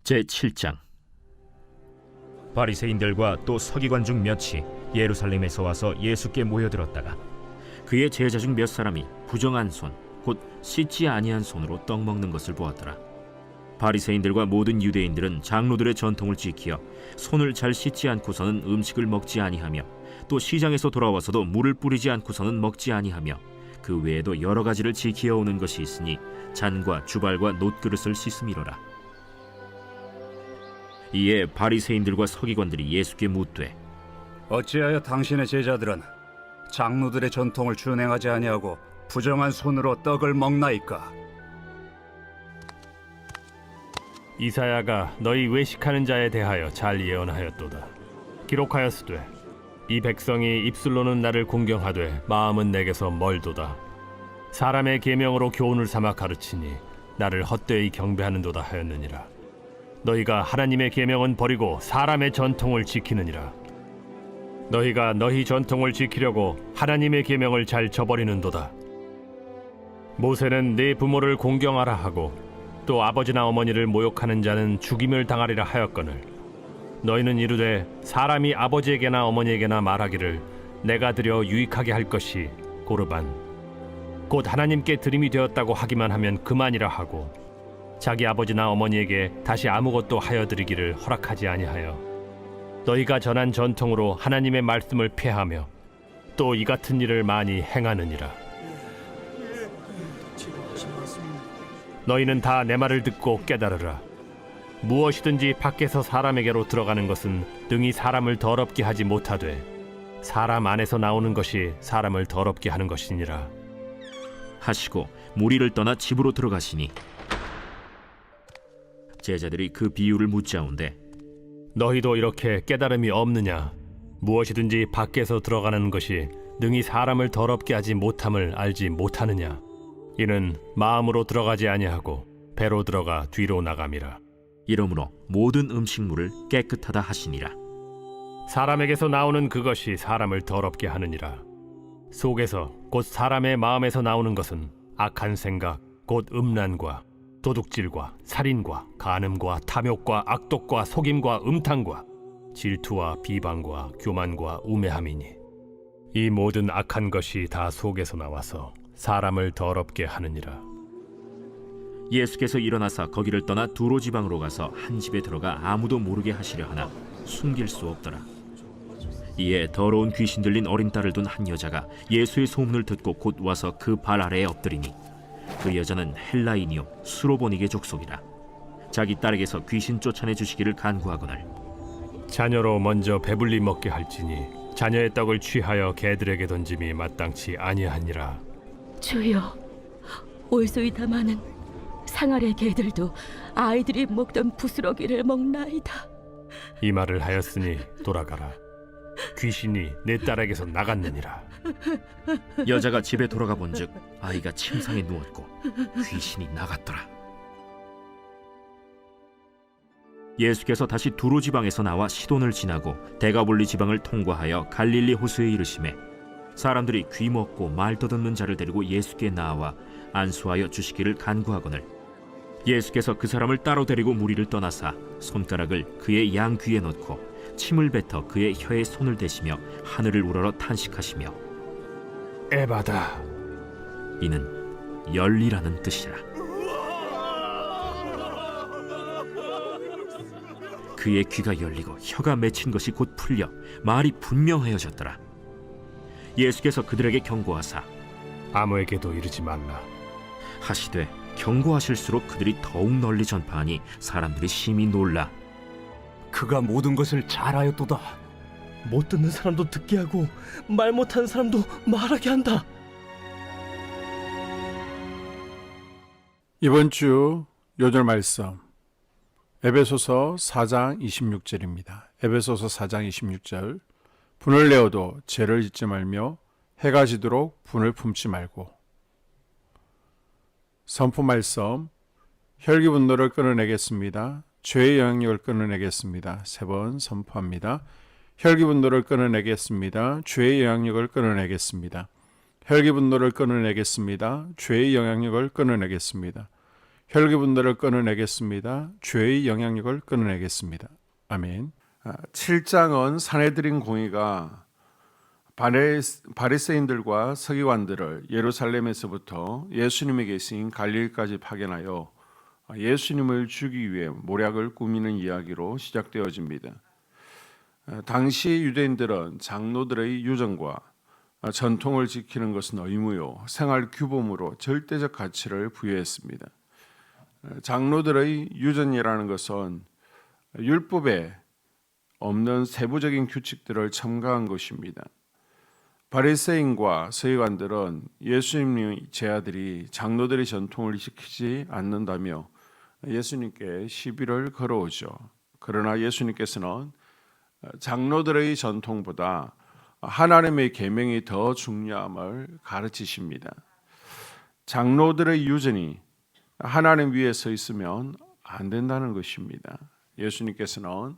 제7장. 바리새인들과 또 서기관 중 몇이 예루살렘에서 와서 예수께 모여들었다가 그의 제자 중 몇 사람이 부정한 손, 곧 씻지 아니한 손으로 떡 먹는 것을 보았더라. 바리새인들과 모든 유대인들은 장로들의 전통을 지키어 손을 잘 씻지 않고서는 음식을 먹지 아니하며, 또 시장에서 돌아와서도 물을 뿌리지 않고서는 먹지 아니하며, 그 외에도 여러 가지를 지키어 오는 것이 있으니 잔과 주발과 놋그릇을 씻음이로라. 이에 바리새인들과 서기관들이 예수께 묻되, 어찌하여 당신의 제자들은 장로들의 전통을 준행하지 아니하고 부정한 손으로 떡을 먹나이까? 이사야가 너희 외식하는 자에 대하여 잘 예언하였도다. 기록하였으되 이 백성이 입술로는 나를 공경하되 마음은 내게서 멀도다. 사람의 계명으로 교훈을 삼아 가르치니 나를 헛되이 경배하는도다 하였느니라. 너희가 하나님의 계명은 버리고 사람의 전통을 지키느니라. 너희가 너희 전통을 지키려고 하나님의 계명을 잘 저버리는도다. 모세는 네 부모를 공경하라 하고 또 아버지나 어머니를 모욕하는 자는 죽임을 당하리라 하였거늘, 너희는 이르되 사람이 아버지에게나 어머니에게나 말하기를 내가 드려 유익하게 할 것이 고르반 곧 하나님께 드림이 되었다고 하기만 하면 그만이라 하고, 자기 아버지나 어머니에게 다시 아무것도 하여 드리기를 허락하지 아니하여 너희가 전한 전통으로 하나님의 말씀을 폐하며 또 이 같은 일을 많이 행하느니라. 너희는 다 내 말을 듣고 깨달으라. 무엇이든지 밖에서 사람에게로 들어가는 것은 능히 사람을 더럽게 하지 못하되 사람 안에서 나오는 것이 사람을 더럽게 하는 것이니라 하시고 무리를 떠나 집으로 들어가시니 제자들이 그 비유를 묻자온데, 너희도 이렇게 깨달음이 없느냐? 무엇이든지 밖에서 들어가는 것이 능히 사람을 더럽게 하지 못함을 알지 못하느냐? 이는 마음으로 들어가지 아니하고 배로 들어가 뒤로 나감이라. 이러므로 모든 음식물을 깨끗하다 하시니라. 사람에게서 나오는 그것이 사람을 더럽게 하느니라. 속에서 곧 사람의 마음에서 나오는 것은 악한 생각 곧 음란과 도둑질과 살인과 간음과 탐욕과 악독과 속임과 음탕과 질투와 비방과 교만과 우매함이니 이 모든 악한 것이 다 속에서 나와서 사람을 더럽게 하느니라. 예수께서 일어나사 거기를 떠나 두로 지방으로 가서 한 집에 들어가 아무도 모르게 하시려 하나 숨길 수 없더라. 이에 더러운 귀신 들린 어린 딸을 둔 한 여자가 예수의 소문을 듣고 곧 와서 그 발 아래에 엎드리니, 그 여자는 헬라인이요 수로보니게 족속이라. 자기 딸에게서 귀신 쫓아내 주시기를 간구하거늘, 자녀로 먼저 배불리 먹게 할지니 자녀의 떡을 취하여 개들에게 던짐이 마땅치 아니하니라. 주여, 올소이다마는 상아래 개들도 아이들이 먹던 부스러기를 먹나이다. 이 말을 하였으니 돌아가라. 귀신이 내 딸에게서 나갔느니라. 여자가 집에 돌아가 본즉 아이가 침상에 누웠고 귀신이 나갔더라. 예수께서 다시 두로 지방에서 나와 시돈을 지나고 데가볼리 지방을 통과하여 갈릴리 호수에 이르시매, 사람들이 귀 먹고 말 떠듣는 자를 데리고 예수께 나와 안수하여 주시기를 간구하거늘, 예수께서 그 사람을 따로 데리고 무리를 떠나사 손가락을 그의 양 귀에 넣고 침을 뱉어 그의 혀에 손을 대시며 하늘을 우러러 탄식하시며, 에바다, 이는 열리라는 뜻이라. 그의 귀가 열리고 혀가 맺힌 것이 곧 풀려 말이 분명하여졌더라. 예수께서 그들에게 경고하사 아무에게도 이르지 말라 하시되, 경고하실수록 그들이 더욱 널리 전파하니 사람들이 심히 놀라 그가 모든 것을 잘하였도다. 못 듣는 사람도 듣게 하고 말 못하는 사람도 말하게 한다. 이번 주 요절 말씀 에베소서 4장 26절입니다. 에베소서 4장 26절. 분을 내어도 죄를 짓지 말며 해가 지도록 분을 품지 말고. 선포 말씀. 혈기분노를 끊어내겠습니다. 죄의 영향력을 끊어내겠습니다. 3번 선포합니다. 혈기분노를 끊어내겠습니다. 죄의 영향력을 끊어내겠습니다. 혈기분노를 끊어내겠습니다. 죄의 영향력을 끊어내겠습니다. 혈기분들을 끊어내겠습니다. 죄의 영향력을 끊어내겠습니다. 아멘. 7장은 산헤드린 공의가 바리새인들과 서기관들을 예루살렘에서부터 예수님이 계신 갈릴리까지 파견하여 예수님을 죽이기 위해 모략을 꾸미는 이야기로 시작되어집니다. 당시 유대인들은 장로들의 유전과 전통을 지키는 것은 의무요, 생활 규범으로 절대적 가치를 부여했습니다. 장로들의 유전이라는 것은 율법에 없는 세부적인 규칙들을 첨가한 것입니다. 바리새인과 서기관들은 예수님의 제자들이 장로들의 전통을 지키지 않는다며 예수님께 시비를 걸어오죠. 그러나 예수님께서는 장로들의 전통보다 하나님의 계명이 더 중요함을 가르치십니다. 장로들의 유전이 하나님 위에 서 있으면 안 된다는 것입니다. 예수님께서는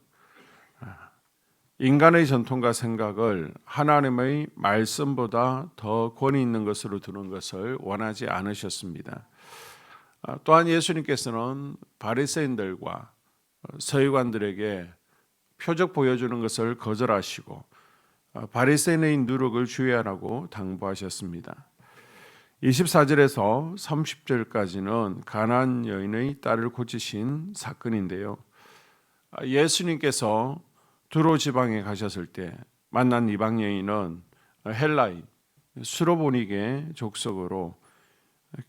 인간의 전통과 생각을 하나님의 말씀보다 더 권위 있는 것으로 두는 것을 원하지 않으셨습니다. 또한 예수님께서는 바리새인들과 서기관들에게 표적 보여주는 것을 거절하시고 바리새인의 누룩을 주의하라고 당부하셨습니다. 24절에서 30절까지는 가나안 여인의 딸을 고치신 사건인데요. 예수님께서 두로 지방에 가셨을 때 만난 이방 여인은 헬라인 수로보니게 족속으로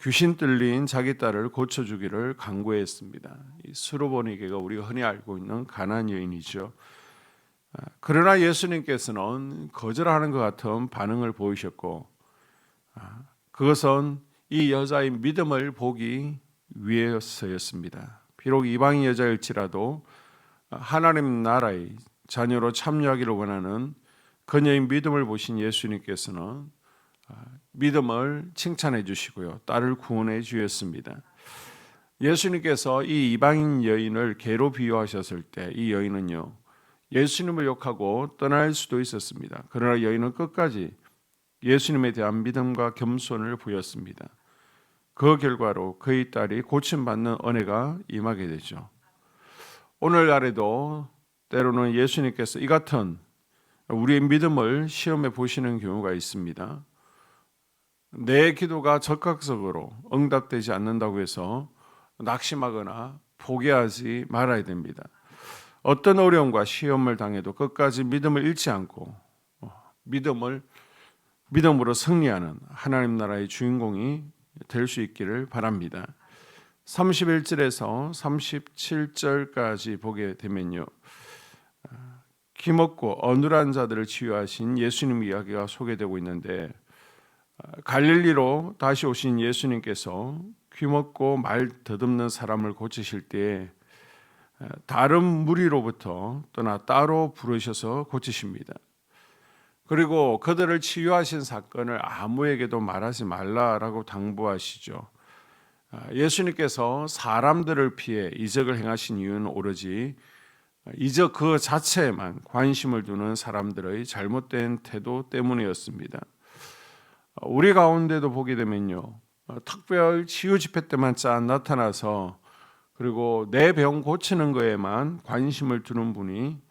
귀신 들린 자기 딸을 고쳐주기를 간구했습니다. 이 수로보니게가 우리가 흔히 알고 있는 가나안 여인이죠. 그러나 예수님께서는 거절하는 것 같은 반응을 보이셨고 그것은 이 여자의 믿음을 보기 위해서였습니다. 비록 이방인 여자일지라도 하나님 나라의 자녀로 참여하기를 원하는 그녀의 믿음을 보신 예수님께서는 믿음을 칭찬해 주시고요. 딸을 구원해 주셨습니다. 예수님께서 이 이방인 여인을 개로 비유하셨을 때 이 여인은요. 예수님을 욕하고 떠날 수도 있었습니다. 그러나 여인은 끝까지 예수님에 대한 믿음과 겸손을 보였습니다. 그 결과로 그의 딸이 고침받는 은혜가 임하게 되죠. 오늘날에도 때로는 예수님께서 이 같은 우리의 믿음을 시험해 보시는 경우가 있습니다. 내 기도가 적극적으로 응답되지 않는다고 해서 낙심하거나 포기하지 말아야 됩니다. 어떤 어려움과 시험을 당해도 끝까지 믿음을 잃지 않고 믿음으로 승리하는 하나님 나라의 주인공이 될 수 있기를 바랍니다. 31절에서 37절까지 보게 되면요. 기먹고 어눌한 자들을 치유하신 예수님 이야기가 소개되고 있는데 갈릴리로 다시 오신 예수님께서 귀먹고 말 더듬는 사람을 고치실 때 다른 무리로부터 떠나 따로 부르셔서 고치십니다. 그리고 그들을 치유하신 사건을 아무에게도 말하지 말라라고 당부하시죠. 예수님께서 사람들을 피해 이적을 행하신 이유는 오로지 이적 그 자체에만 관심을 두는 사람들의 잘못된 태도 때문이었습니다. 우리 가운데도 보게 되면요, 특별 치유 집회 때만 짠 나타나서 그리고 내 병 고치는 거에만 관심을 두는 분이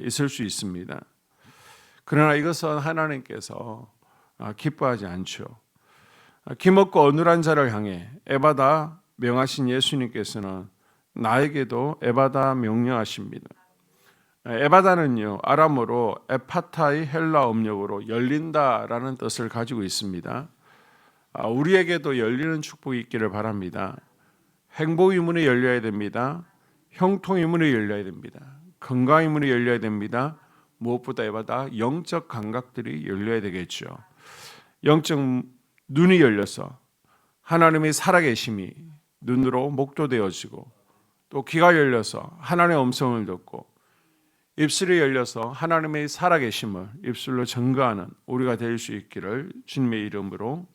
있을 수 있습니다. 그러나 이것은 하나님께서 기뻐하지 않죠. 기먹고 어눌한 자를 향해 에바다 명하신 예수님께서는 나에게도 에바다 명령하십니다. 에바다는요, 아람어로 에파타의 헬라 음력으로 열린다라는 뜻을 가지고 있습니다. 우리에게도 열리는 축복이 있기를 바랍니다. 행복의 문이 열려야 됩니다. 형통의 문이 열려야 됩니다. 건강의 문이 열려야 됩니다. 무엇보다 에바다 영적 감각들이 열려야 되겠죠. 영적 눈이 열려서 하나님의 살아계심이 눈으로 목도되어지고 또 귀가 열려서 하나님의 음성을 듣고 입술이 열려서 하나님의 살아계심을 입술로 증거하는 우리가 될 수 있기를 주님의 이름으로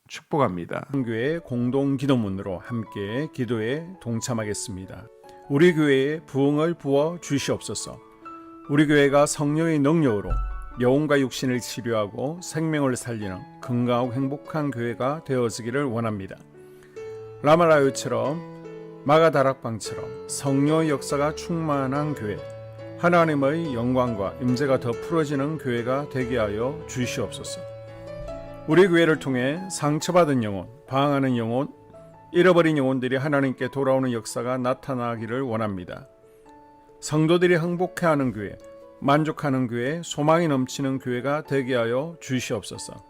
축복합니다. 교회 공동 기도문으로 함께 기도에 동참하겠습니다. 우리 교회에 부흥을 부어 주시옵소서. 우리 교회가 성령의 능력으로 영혼과 육신을 치료하고 생명을 살리는 건강하고 행복한 교회가 되어지기를 원합니다. 라마라요처럼 마가다락방처럼 성령의 역사가 충만한 교회, 하나님의 영광과 임재가 더 풀어지는 교회가 되게 하여 주시옵소서. 우리 교회를 통해 상처받은 영혼, 방황하는 영혼, 잃어버린 영혼들이 하나님께 돌아오는 역사가 나타나기를 원합니다. 성도들이 행복해하는 교회, 만족하는 교회, 소망이 넘치는 교회가 되게 하여 주시옵소서.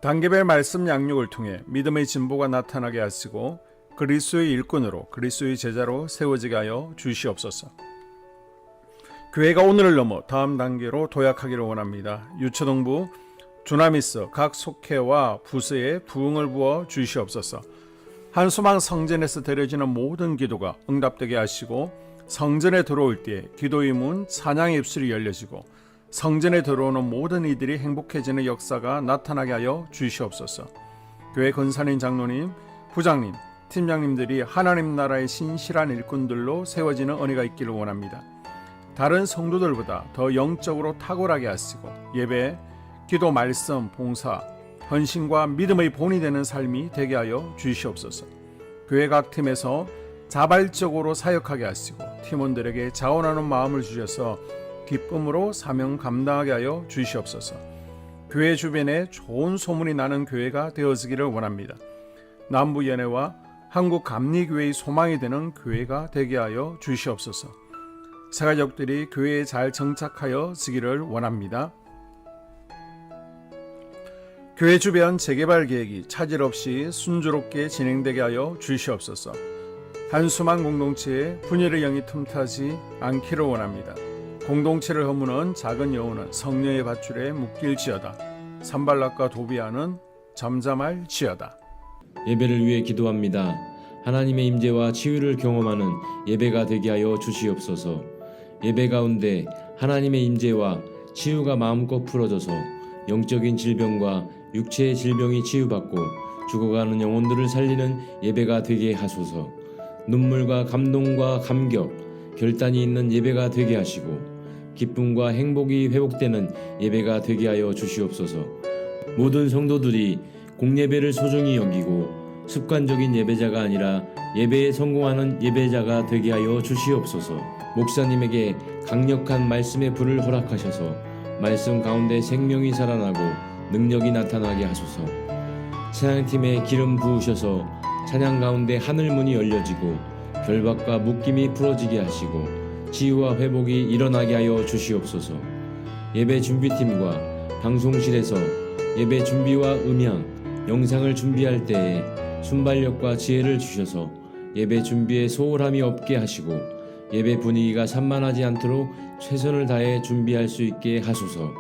단계별 말씀 양육을 통해 믿음의 진보가 나타나게 하시고 그리스도의 일꾼으로 그리스도의 제자로 세워지게 하여 주시옵소서. 교회가 오늘을 넘어 다음 단계로 도약하기를 원합니다. 유초동부 주나미스 각 속회와 부서에 부흥을 부어 주시옵소서. 한소망 성전에서 드려지는 모든 기도가 응답되게 하시고 성전에 들어올 때 기도의 문, 찬양의 입술이 열려지고 성전에 들어오는 모든 이들이 행복해지는 역사가 나타나게 하여 주시옵소서. 교회 권사님, 장로님, 부장님, 팀장님들이 하나님 나라의 신실한 일꾼들로 세워지는 은혜가 있기를 원합니다. 다른 성도들보다 더 영적으로 탁월하게 하시고 예배, 기도, 말씀, 봉사, 헌신과 믿음의 본이 되는 삶이 되게 하여 주시옵소서. 교회 각 팀에서 자발적으로 사역하게 하시고 팀원들에게 자원하는 마음을 주셔서 기쁨으로 사명 감당하게 하여 주시옵소서. 교회 주변에 좋은 소문이 나는 교회가 되어지기를 원합니다. 남부연회와 한국감리교회의 소망이 되는 교회가 되게 하여 주시옵소서. 새가족들이 교회에 잘 정착하여 지기를 원합니다. 교회 주변 재개발 계획이 차질 없이 순조롭게 진행되게 하여 주시옵소서. 한수만 공동체에 분열의 영이 틈타지 않기를 원합니다. 공동체를 허무는 작은 여우는 성령의 밧줄에 묶일지어다. 산발락과 도비아는 잠잠할지어다. 예배를 위해 기도합니다. 하나님의 임재와 치유를 경험하는 예배가 되게 하여 주시옵소서. 예배 가운데 하나님의 임재와 치유가 마음껏 풀어져서 영적인 질병과 육체의 질병이 치유받고 죽어가는 영혼들을 살리는 예배가 되게 하소서. 눈물과 감동과 감격, 결단이 있는 예배가 되게 하시고 기쁨과 행복이 회복되는 예배가 되게 하여 주시옵소서. 모든 성도들이 공예배를 소중히 여기고 습관적인 예배자가 아니라 예배에 성공하는 예배자가 되게 하여 주시옵소서. 목사님에게 강력한 말씀의 불을 허락하셔서 말씀 가운데 생명이 살아나고 능력이 나타나게 하소서. 찬양팀에 기름 부으셔서 찬양 가운데 하늘문이 열려지고 결박과 묶임이 풀어지게 하시고 치유와 회복이 일어나게 하여 주시옵소서. 예배 준비팀과 방송실에서 예배 준비와 음향, 영상을 준비할 때에 순발력과 지혜를 주셔서 예배 준비에 소홀함이 없게 하시고 예배 분위기가 산만하지 않도록 최선을 다해 준비할 수 있게 하소서.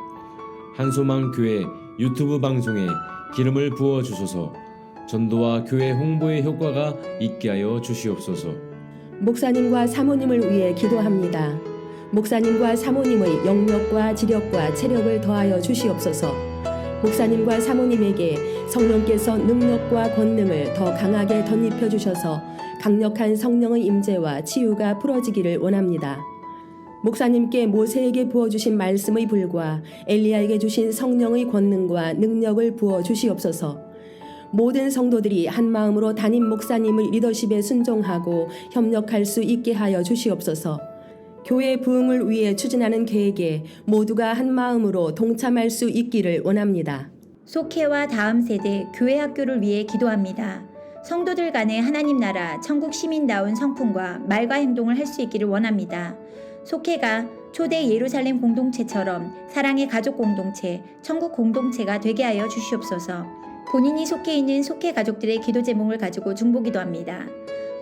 한소망 교회 유튜브 방송에 기름을 부어 주소서. 전도와 교회 홍보의 효과가 있게 하여 주시옵소서. 목사님과 사모님을 위해 기도합니다. 목사님과 사모님의 영력과 지력과 체력을 더하여 주시옵소서. 목사님과 사모님에게 성령께서 능력과 권능을 더 강하게 덧입혀 주셔서 강력한 성령의 임재와 치유가 풀어지기를 원합니다. 목사님께 모세에게 부어주신 말씀의 불과 엘리야에게 주신 성령의 권능과 능력을 부어 주시옵소서. 모든 성도들이 한 마음으로 담임 목사님의 리더십에 순종하고 협력할 수 있게 하여 주시옵소서. 교회 부흥을 위해 추진하는 계획에 모두가 한 마음으로 동참할 수 있기를 원합니다. 속회와 다음 세대 교회 학교를 위해 기도합니다. 성도들 간의 하나님 나라 천국 시민다운 성품과 말과 행동을 할 수 있기를 원합니다. 속회가 초대 예루살렘 공동체처럼 사랑의 가족 공동체, 천국 공동체가 되게 하여 주시옵소서. 본인이 속해 있는 속회 가족들의 기도 제목을 가지고 중보기도합니다.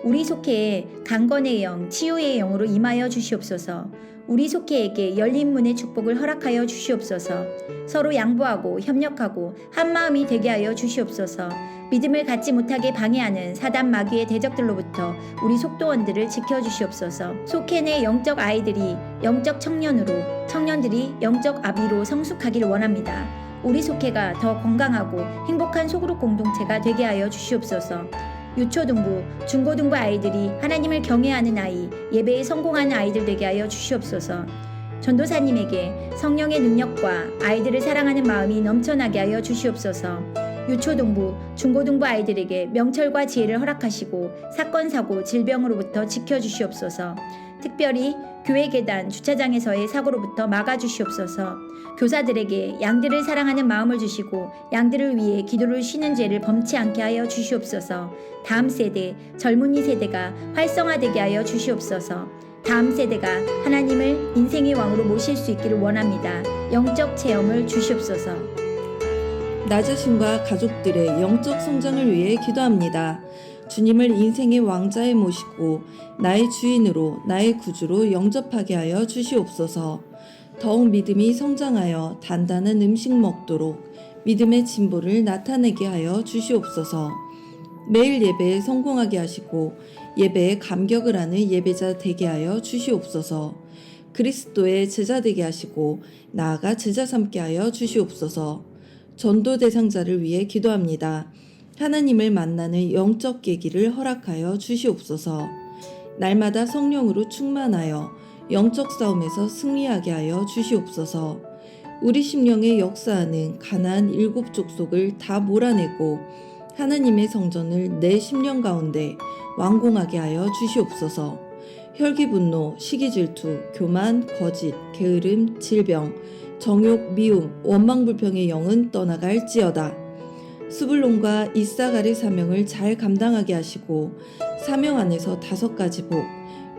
우리 속회에 강건의 영, 치유의 영으로 임하여 주시옵소서. 우리 속회에게 열린 문의 축복을 허락하여 주시옵소서. 서로 양보하고 협력하고 한 마음이 되게 하여 주시옵소서. 믿음을 갖지 못하게 방해하는 사단 마귀의 대적들로부터 우리 속도원들을 지켜주시옵소서. 속회 내 영적 아이들이 영적 청년으로, 청년들이 영적 아비로 성숙하기를 원합니다. 우리 속회가 더 건강하고 행복한 소그룹 공동체가 되게 하여 주시옵소서. 유초등부, 중고등부 아이들이 하나님을 경외하는 아이, 예배에 성공하는 아이들 되게 하여 주시옵소서. 전도사님에게 성령의 능력과 아이들을 사랑하는 마음이 넘쳐나게 하여 주시옵소서. 유초등부, 중고등부 아이들에게 명철과 지혜를 허락하시고 사건, 사고, 질병으로부터 지켜주시옵소서. 특별히 교회 계단, 주차장에서의 사고로부터 막아주시옵소서. 교사들에게 양들을 사랑하는 마음을 주시고 양들을 위해 기도를 쉬는 죄를 범치 않게 하여 주시옵소서. 다음 세대, 젊은이 세대가 활성화되게 하여 주시옵소서. 다음 세대가 하나님을 인생의 왕으로 모실 수 있기를 원합니다. 영적 체험을 주시옵소서. 나 자신과 가족들의 영적 성장을 위해 기도합니다. 주님을 인생의 왕자에 모시고 나의 주인으로 나의 구주로 영접하게 하여 주시옵소서. 더욱 믿음이 성장하여 단단한 음식 먹도록 믿음의 진보를 나타내게 하여 주시옵소서. 매일 예배에 성공하게 하시고 예배에 감격을 하는 예배자 되게 하여 주시옵소서. 그리스도의 제자 되게 하시고 나아가 제자 삼게 하여 주시옵소서. 전도 대상자를 위해 기도합니다. 하나님을 만나는 영적 계기를 허락하여 주시옵소서. 날마다 성령으로 충만하여 영적 싸움에서 승리하게 하여 주시옵소서. 우리 심령에 역사하는 가나안 7 족속을 다 몰아내고 하나님의 성전을 내 심령 가운데 완공하게 하여 주시옵소서. 혈기 분노, 시기 질투, 교만, 거짓, 게으름, 질병, 정욕, 미움, 원망 불평의 영은 떠나갈지어다. 스불론과 이사갈의 사명을 잘 감당하게 하시고 사명 안에서 5가지 복,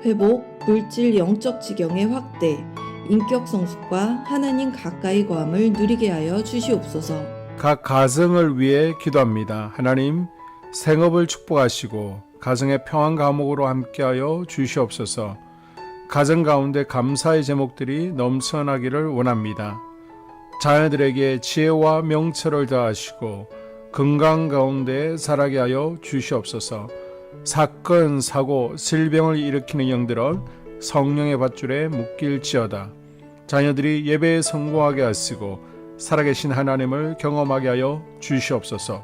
회복, 물질 영적 지경의 확대, 인격 성숙과 하나님 가까이 거함을 누리게 하여 주시옵소서. 각 가정을 위해 기도합니다. 하나님, 생업을 축복하시고 가정의 평안 감옥으로 함께하여 주시옵소서. 가정 가운데 감사의 제목들이 넘쳐나기를 원합니다. 자녀들에게 지혜와 명철을 더하시고 건강 가운데 자라게 하여 주시옵소서. 사건, 사고, 질병을 일으키는 영들은 성령의 밧줄에 묶일지어다. 자녀들이 예배에 성공하게 하시고 살아계신 하나님을 경험하게 하여 주시옵소서.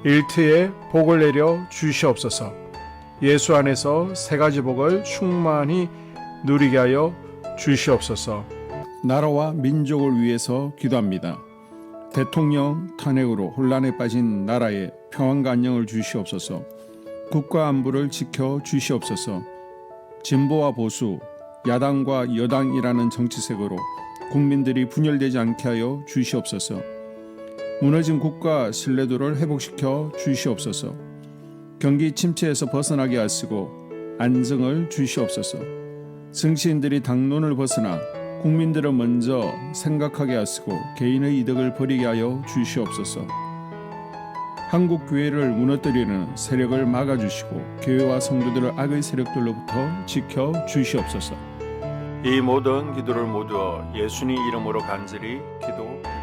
일터에 복을 내려 주시옵소서. 예수 안에서 3가지 복을 충만히 누리게 하여 주시옵소서. 나라와 민족을 위해서 기도합니다. 대통령 탄핵으로 혼란에 빠진 나라에 평안과 안녕을 주시옵소서. 국가 안보를 지켜 주시옵소서. 진보와 보수, 야당과 여당이라는 정치색으로 국민들이 분열되지 않게 하여 주시옵소서. 무너진 국가 신뢰도를 회복시켜 주시옵소서. 경기 침체에서 벗어나게 하시고 안정을 주시옵소서. 정치인들이 당론을 벗어나 국민들을 먼저 생각하게 하시고 개인의 이득을 버리게 하여 주시옵소서. 한국 교회를 무너뜨리는 세력을 막아주시고 교회와 성도들을 악의 세력들로부터 지켜 주시옵소서. 이 모든 기도를 모두 예수님 이름으로 간절히 기도드립니다.